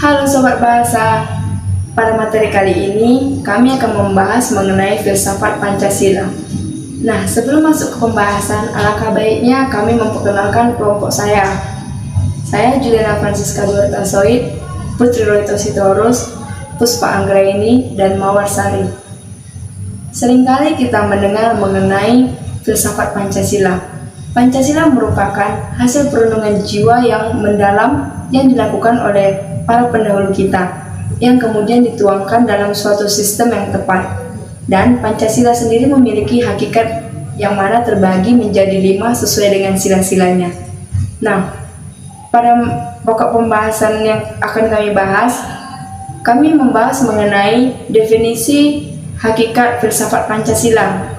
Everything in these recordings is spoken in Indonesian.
Halo Sobat Bahasa, pada materi kali ini kami akan membahas mengenai filsafat Pancasila. Nah, sebelum masuk ke pembahasan, alangkah baiknya kami memperkenalkan kelompok saya. Saya Juliana Francisca Duartasoid, Putri Roito Sitorus, Puspa Anggraini, dan Mawar Sari. Seringkali kita mendengar mengenai filsafat Pancasila. Pancasila merupakan hasil perenungan jiwa yang mendalam yang dilakukan oleh para pendahulu kita, yang kemudian dituangkan dalam suatu sistem yang tepat. Dan Pancasila sendiri memiliki hakikat yang mana terbagi menjadi 5 sesuai dengan sila-silanya. Nah, pada pokok pembahasan yang akan kami bahas, kami membahas mengenai definisi hakikat filsafat Pancasila.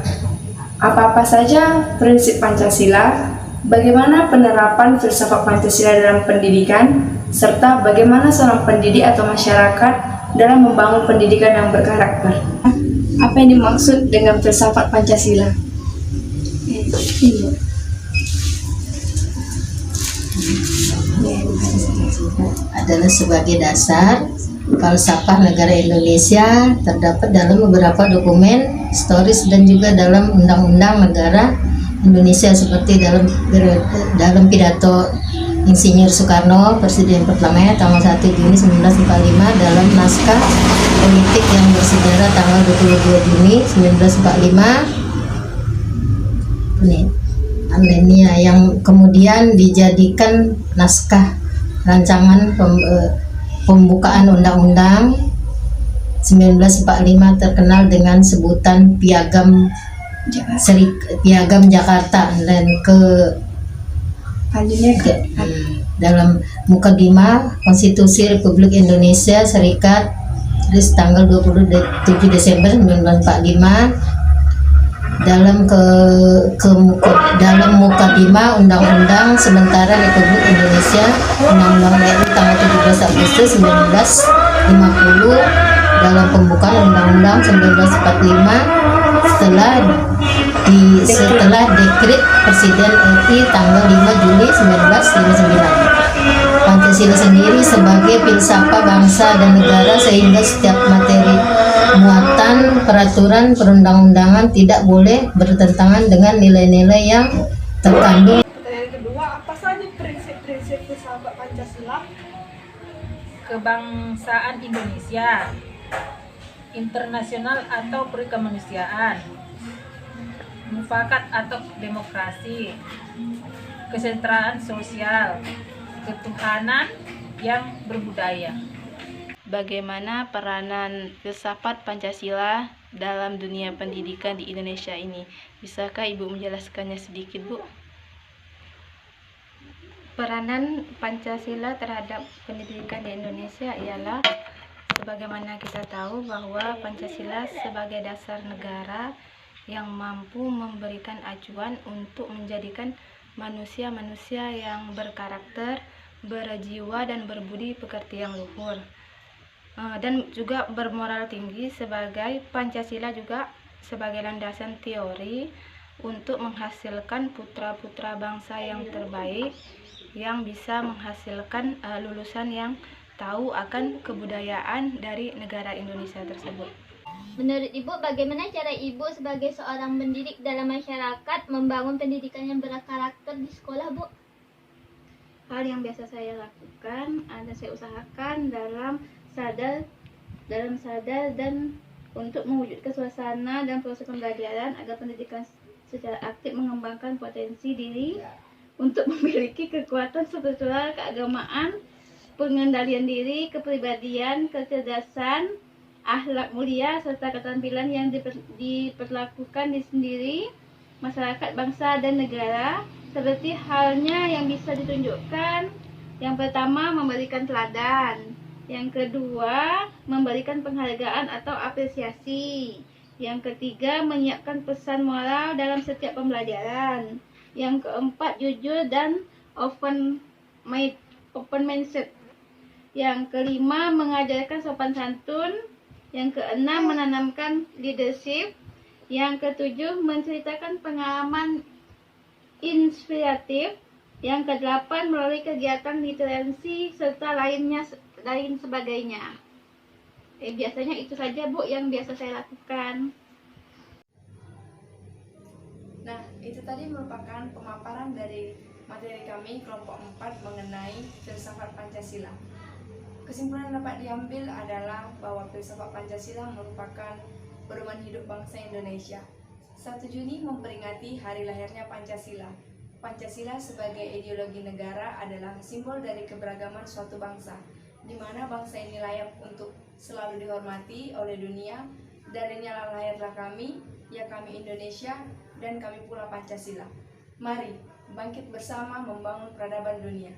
Apa-apa saja prinsip Pancasila, bagaimana penerapan filsafat Pancasila dalam pendidikan, serta bagaimana seorang pendidik atau masyarakat dalam membangun pendidikan yang berkarakter. Apa yang dimaksud dengan filsafat Pancasila? Adalah sebagai dasar falsafah negara Indonesia, terdapat dalam beberapa dokumen historis dan juga dalam undang-undang negara Indonesia, seperti dalam pidato Insinyur Soekarno, Presiden pertama tanggal 1 Juni 1945, dalam naskah politik yang bersejarah tanggal 22 Juni 1945 Alenia, yang kemudian dijadikan naskah rancangan pembukaan Undang-Undang 1945 terkenal dengan sebutan Piagam Jakarta, dan dalam mukadimah Konstitusi Republik Indonesia Serikat tanggal 27 Desember 1945, dalam mukadimah Undang-Undang Sementara Republik Indonesia, Undang-Undang RI tanggal 17 Agustus 1950, dalam pembukaan Undang-Undang 1945 setelah dekret Presiden RI tanggal 5 Juli 1959. Pancasila sendiri sebagai filsafat bangsa dan negara, sehingga setiap materi muatan peraturan perundang-undangan tidak boleh bertentangan dengan nilai-nilai yang terkandung. Pertanyaan kedua, apa saja prinsip-prinsip filsafat Pancasila? Kebangsaan Indonesia, internasional atau perikemanusiaan, mufakat atau demokrasi, kesejahteraan sosial, ketuhanan yang berbudaya. Bagaimana peranan filsafat Pancasila dalam dunia pendidikan di Indonesia ini? Bisakah Ibu menjelaskannya sedikit, Bu? Peranan Pancasila terhadap pendidikan di Indonesia ialah, sebagaimana kita tahu bahwa Pancasila sebagai dasar negara yang mampu memberikan acuan untuk menjadikan manusia-manusia yang berkarakter, berjiwa dan berbudi pekerti yang luhur, dan juga bermoral tinggi. Sebagai Pancasila juga sebagai landasan teori untuk menghasilkan putra-putra bangsa yang terbaik, yang bisa menghasilkan lulusan yang tahu akan kebudayaan dari negara Indonesia tersebut. Menurut Ibu, bagaimana cara Ibu sebagai seorang pendidik dalam masyarakat membangun pendidikan yang berkarakter di sekolah, Bu? Hal yang biasa saya lakukan ada saya usahakan dalam sadar dan untuk mewujudkan suasana dan proses pembelajaran agar pendidikan secara aktif mengembangkan potensi diri untuk memiliki kekuatan spiritual, keagamaan, pengendalian diri, kepribadian, kecerdasan, akhlak mulia, serta keterampilan yang diperlakukan di sendiri, masyarakat, bangsa, dan negara, seperti halnya yang bisa ditunjukkan. Yang pertama, memberikan teladan. Yang kedua, memberikan penghargaan atau apresiasi. Yang ketiga, menyiapkan pesan moral dalam setiap pembelajaran. Yang keempat, jujur dan open mindset. Yang kelima, mengajarkan sopan santun. Yang keenam, menanamkan leadership. Yang ketujuh, menceritakan pengalaman inspiratif. Yang kedelapan, melalui kegiatan literasi serta lainnya lain sebagainya. Biasanya itu saja Bu yang biasa saya lakukan. Nah, itu tadi merupakan pemaparan dari materi kami kelompok 4 mengenai filsafat Pancasila. Kesimpulan yang dapat diambil adalah bahwa filsafat Pancasila merupakan pedoman hidup bangsa Indonesia. 1 Juni memperingati hari lahirnya Pancasila. Pancasila sebagai ideologi negara adalah simbol dari keberagaman suatu bangsa, di mana bangsa ini layak untuk selalu dihormati oleh dunia. Darinya lahirlah kami, ya kami Indonesia, dan kami pula Pancasila. Mari bangkit bersama membangun peradaban dunia.